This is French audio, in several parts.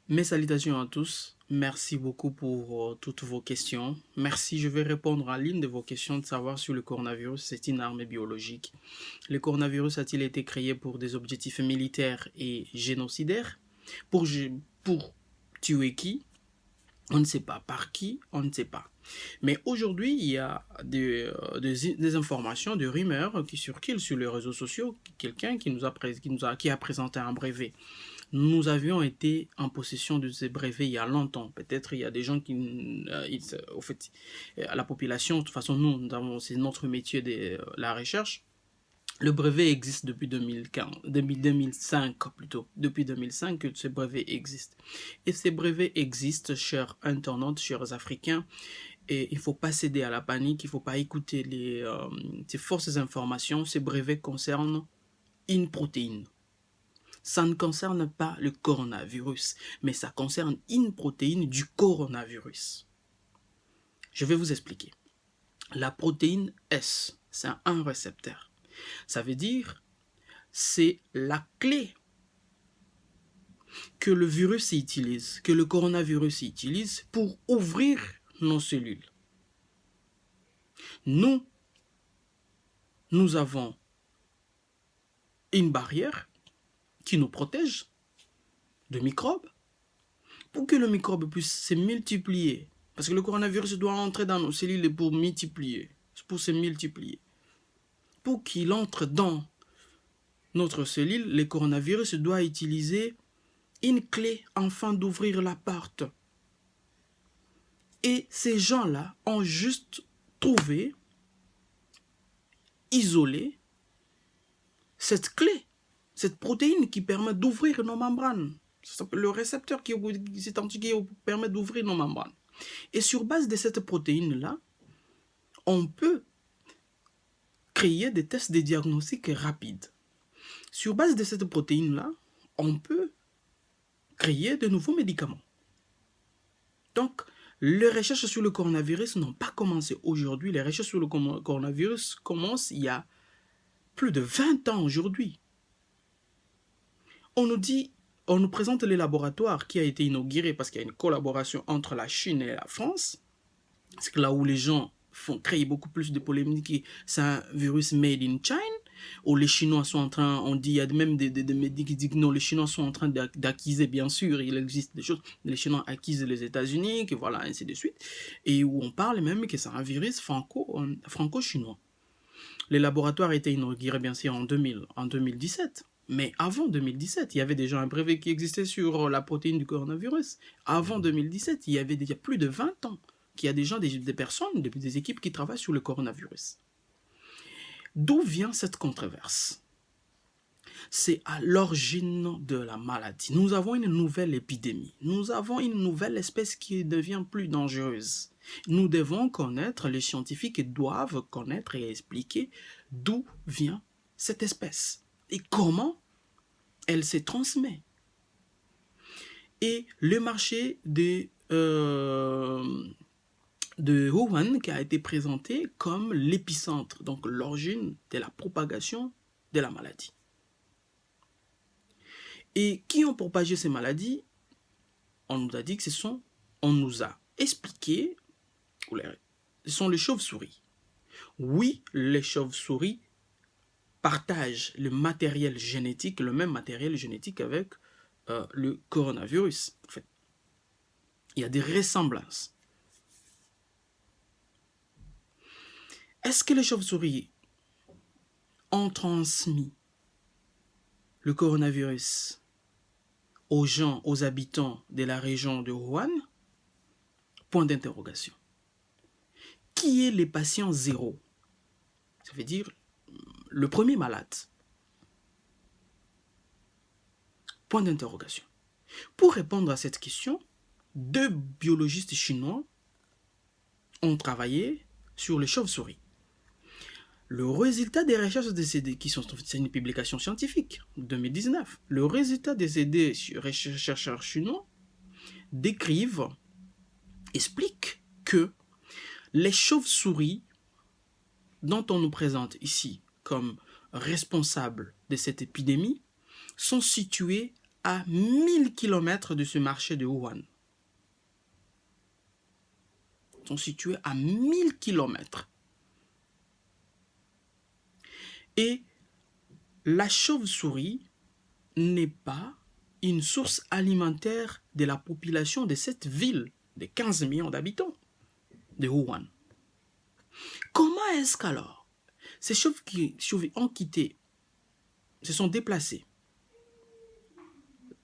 Mes salutations à tous. Merci beaucoup pour toutes vos questions. Merci, je vais répondre à l'une de vos questions de savoir si le coronavirus c'est une arme biologique. Le coronavirus a-t-il été créé pour des objectifs militaires et génocidaires? Pour, pour tuer qui? On ne sait pas. Par qui? On ne sait pas. Mais aujourd'hui, il y a des informations, des rumeurs qui circulent sur les réseaux sociaux. Quelqu'un qui a présenté un brevet. Nous avions été en possession de ces brevets il y a longtemps. Peut-être il y a des gens qui, au fait, la population, de toute façon, c'est notre métier de la recherche. Le brevet existe depuis 2015, 2005 plutôt, depuis 2005 que ces brevets existent. Et ces brevets existent, chers internautes, chers Africains, et il ne faut pas céder à la panique, il ne faut pas écouter ces fausses informations. Ces brevets concernent une protéine. Ça ne concerne pas le coronavirus, mais ça concerne une protéine du coronavirus. Je vais vous expliquer. La protéine S, c'est un récepteur. Ça veut dire, c'est la clé que le virus utilise, que le coronavirus utilise pour ouvrir nos cellules. Nous avons une barrière qui nous protège de microbes pour que le microbe puisse se multiplier. Parce que le coronavirus doit entrer dans nos cellules pour multiplier, pour se multiplier. Pour qu'il entre dans notre cellule, le coronavirus doit utiliser une clé afin d'ouvrir la porte. Et ces gens-là ont juste trouvé, isolé, cette clé, cette protéine qui permet d'ouvrir nos membranes. Le récepteur qui permet d'ouvrir nos membranes. Et sur base de cette protéine-là, on peut créer des tests de diagnostic rapides. Sur base de cette protéine-là, on peut créer de nouveaux médicaments. Donc, les recherches sur le coronavirus n'ont pas commencé aujourd'hui. Les recherches sur le coronavirus commencent il y a plus de 20 ans aujourd'hui. On nous présente les laboratoires qui a été inauguré parce qu'il y a une collaboration entre la Chine et la France. C'est là où les gens font créer beaucoup plus de polémiques. C'est un virus made in China, où les Chinois sont en train, on dit, il y a même des médias qui disent que non, les Chinois sont en train d'acquiser, bien sûr, il existe des choses, les Chinois acquisent les États-Unis, que voilà, ainsi de suite, et où on parle même que c'est un virus franco-chinois. Les laboratoires étaient inaugurés, bien sûr, en 2017. Mais avant 2017, il y avait déjà un brevet qui existait sur la protéine du coronavirus. Avant 2017, il y avait déjà plus de 20 ans qu'il y a déjà des personnes, des équipes qui travaillent sur le coronavirus. D'où vient cette controverse? C'est à l'origine de la maladie. Nous avons une nouvelle épidémie. Nous avons une nouvelle espèce qui devient plus dangereuse. Nous devons connaître, les scientifiques doivent connaître et expliquer d'où vient cette espèce et comment elle se transmet. Et le marché de Wuhan qui a été présenté comme l'épicentre, donc l'origine de la propagation de la maladie. Et qui ont propagé ces maladies? On nous a dit que on nous a expliqué, ce sont les chauves-souris. Oui, les chauves-souris partagent le matériel génétique, le même matériel génétique avec le coronavirus. En fait, il y a des ressemblances. Est-ce que les chauves-souris ont transmis le coronavirus aux gens, aux habitants de la région de Wuhan? Point d'interrogation. Qui est le patient zéro? Ça veut dire le premier malade. Point d'interrogation. Pour répondre à cette question, 2 biologistes chinois ont travaillé sur les chauves-souris. Le résultat des recherches c'est une publication scientifique, 2019. Le résultat des chercheurs chinois explique que les chauves-souris dont on nous présente ici comme responsables de cette épidémie sont situées à 1000 km de ce marché de Wuhan. Ils sont situés à 1000 km. Et la chauve-souris n'est pas une source alimentaire de la population de cette ville de 15 millions d'habitants de Wuhan. Comment est-ce qu'alors ces chauves-souris ont quitté, se sont déplacés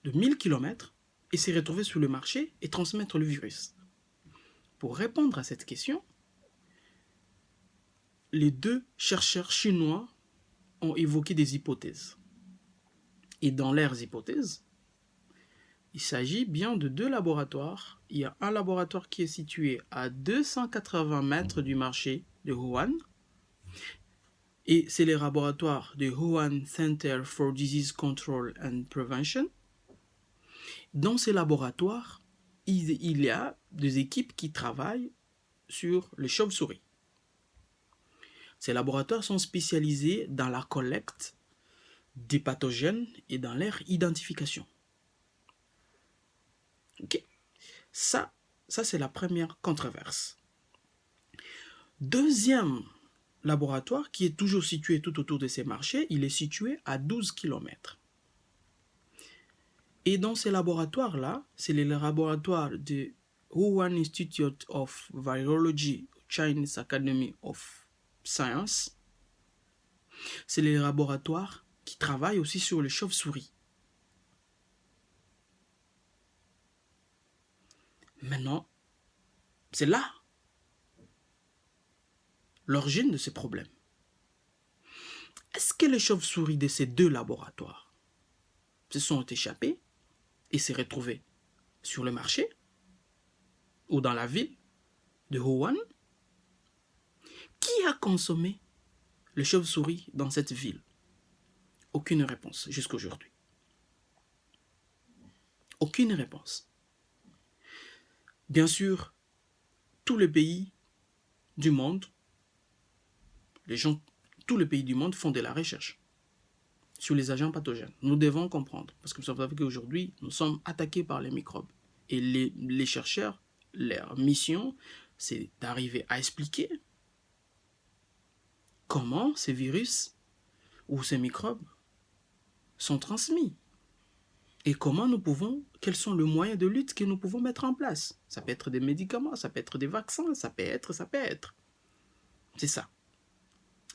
de 1000 km et s'est retrouvé sur le marché et transmettre le virus? Pour répondre à cette question, les deux chercheurs chinois ont évoqué des hypothèses. Et dans leurs hypothèses, il s'agit bien de deux laboratoires. Il y a un laboratoire qui est situé à 280 mètres du marché de Wuhan. Et c'est le laboratoire de Wuhan Center for Disease Control and Prevention. Dans ces laboratoires, il y a des équipes qui travaillent sur les chauves-souris. Ces laboratoires sont spécialisés dans la collecte des pathogènes et dans leur identification. Ok. Ça c'est la première controverse. Deuxième laboratoire qui est toujours situé tout autour de ces marchés, il est situé à 12 km. Et dans ces laboratoires-là, c'est le laboratoire de Wuhan Institute of Virology, Chinese Academy of Science. C'est les laboratoires qui travaillent aussi sur les chauves-souris. Maintenant, c'est là l'origine de ce problème. Est-ce que les chauves-souris de ces deux laboratoires se sont échappés et s'est retrouvé sur le marché ou dans la ville de Wuhan? Qui a consommé les chauves-souris dans cette ville? Aucune réponse jusqu'à aujourd'hui. Aucune réponse. Bien sûr, tous les pays du monde, tous les pays du monde font de la recherche sur les agents pathogènes. Nous devons comprendre, parce que vous savez qu'aujourd'hui, nous sommes attaqués par les microbes. Et les chercheurs, leur mission, c'est d'arriver à expliquer comment ces virus ou ces microbes sont transmis. Et comment quels sont les moyens de lutte que nous pouvons mettre en place. Ça peut être des médicaments, ça peut être des vaccins, ça peut être. C'est ça.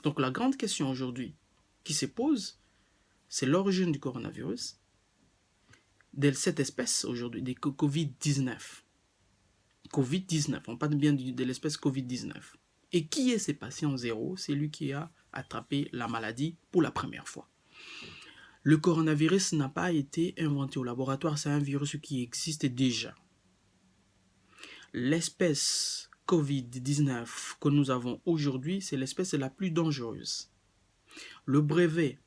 Donc la grande question aujourd'hui qui se pose, c'est l'origine du coronavirus, de cette espèce aujourd'hui, des Covid-19. Covid-19, on parle bien de l'espèce Covid-19. Et qui est ce patient zéro? C'est lui qui a attrapé la maladie pour la première fois. Le coronavirus n'a pas été inventé au laboratoire, c'est un virus qui existe déjà. L'espèce Covid-19 que nous avons aujourd'hui, c'est l'espèce la plus dangereuse. Le brevet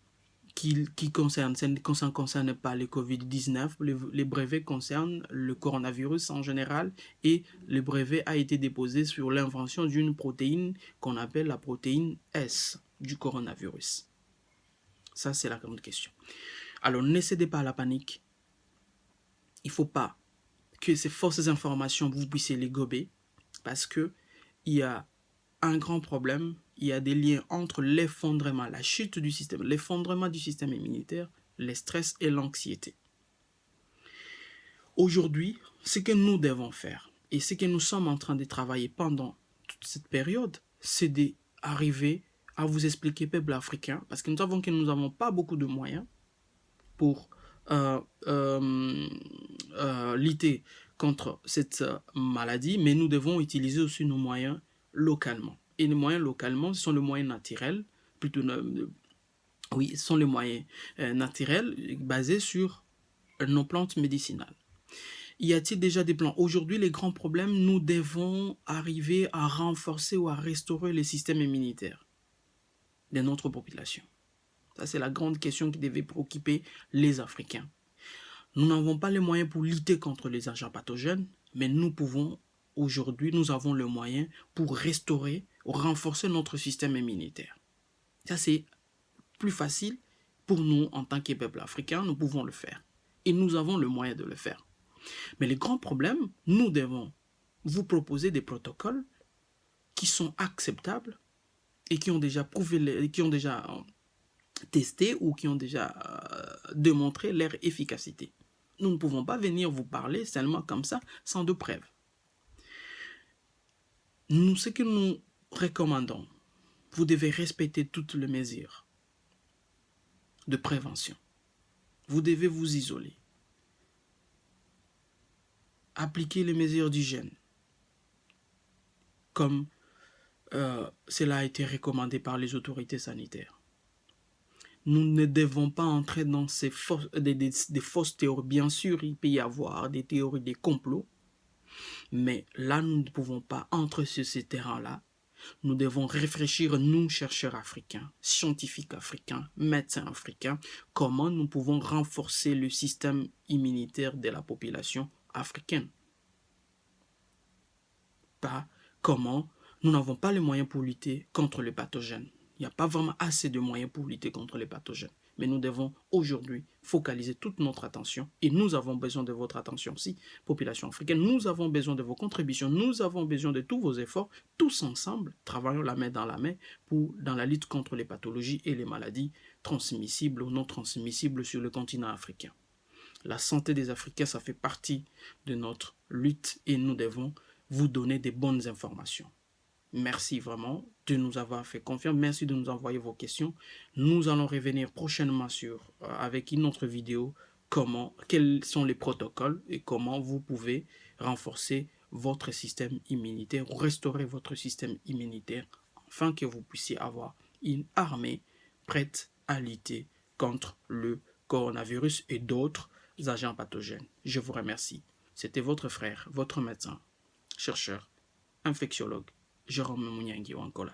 qui concerne, ça ne concerne pas le Covid-19, les brevets concernent le coronavirus en général et le brevet a été déposé sur l'invention d'une protéine qu'on appelle la protéine S du coronavirus. Ça, c'est la grande question. Alors, ne cédez pas à la panique. Il ne faut pas que ces fausses informations, vous puissiez les gober parce qu'il y a un grand problème. Il y a des liens entre l'effondrement, la chute du système, l'effondrement du système immunitaire, le stress et l'anxiété. Aujourd'hui, ce que nous devons faire et ce que nous sommes en train de travailler pendant toute cette période, c'est d'arriver à vous expliquer, peuple africain, parce que nous savons que nous n'avons pas beaucoup de moyens pour lutter contre cette maladie, mais nous devons utiliser aussi nos moyens localement. Et les moyens localement, ce sont les moyens naturels, ce sont les moyens naturels basés sur nos plantes médicinales. Y a-t-il déjà des plans? Aujourd'hui, les grands problèmes, nous devons arriver à renforcer ou à restaurer le système immunitaire de notre population. Ça, c'est la grande question qui devait préoccuper les Africains. Nous n'avons pas les moyens pour lutter contre les agents pathogènes, mais nous avons le moyen pour restaurer ou renforcer notre système immunitaire. Ça, c'est plus facile pour nous en tant que peuple africain, nous pouvons le faire. Et nous avons le moyen de le faire. Mais les grands problèmes, nous devons vous proposer des protocoles qui sont acceptables et qui ont déjà prouvé, qui ont déjà testé ou qui ont déjà démontré leur efficacité. Nous ne pouvons pas venir vous parler seulement comme ça, sans de preuves. Ce que nous recommandons, vous devez respecter toutes les mesures de prévention. Vous devez vous isoler. Appliquer les mesures d'hygiène, comme cela a été recommandé par les autorités sanitaires. Nous ne devons pas entrer dans des fausses théories. Bien sûr, il peut y avoir des théories, des complots, mais là, nous ne pouvons pas entrer sur ces terrains-là. Nous devons réfléchir, nous, chercheurs africains, scientifiques africains, médecins africains, comment nous pouvons renforcer le système immunitaire de la population africaine. Pas comment nous n'avons pas les moyens pour lutter contre les pathogènes. Il n'y a pas vraiment assez de moyens pour lutter contre les pathogènes. Mais nous devons aujourd'hui focaliser toute notre attention et nous avons besoin de votre attention aussi, population africaine. Nous avons besoin de vos contributions, nous avons besoin de tous vos efforts. Tous ensemble, travaillons la main dans la main dans la lutte contre les pathologies et les maladies transmissibles ou non transmissibles sur le continent africain. La santé des Africains, ça fait partie de notre lutte et nous devons vous donner des bonnes informations. Merci vraiment de nous avoir fait confiance. Merci de nous envoyer vos questions. Nous allons revenir prochainement avec une autre vidéo, quels sont les protocoles et comment vous pouvez renforcer votre système immunitaire ou restaurer votre système immunitaire afin que vous puissiez avoir une armée prête à lutter contre le coronavirus et d'autres agents pathogènes. Je vous remercie. C'était votre frère, votre médecin, chercheur, infectiologue, Jérôme Mounyangi Wankola.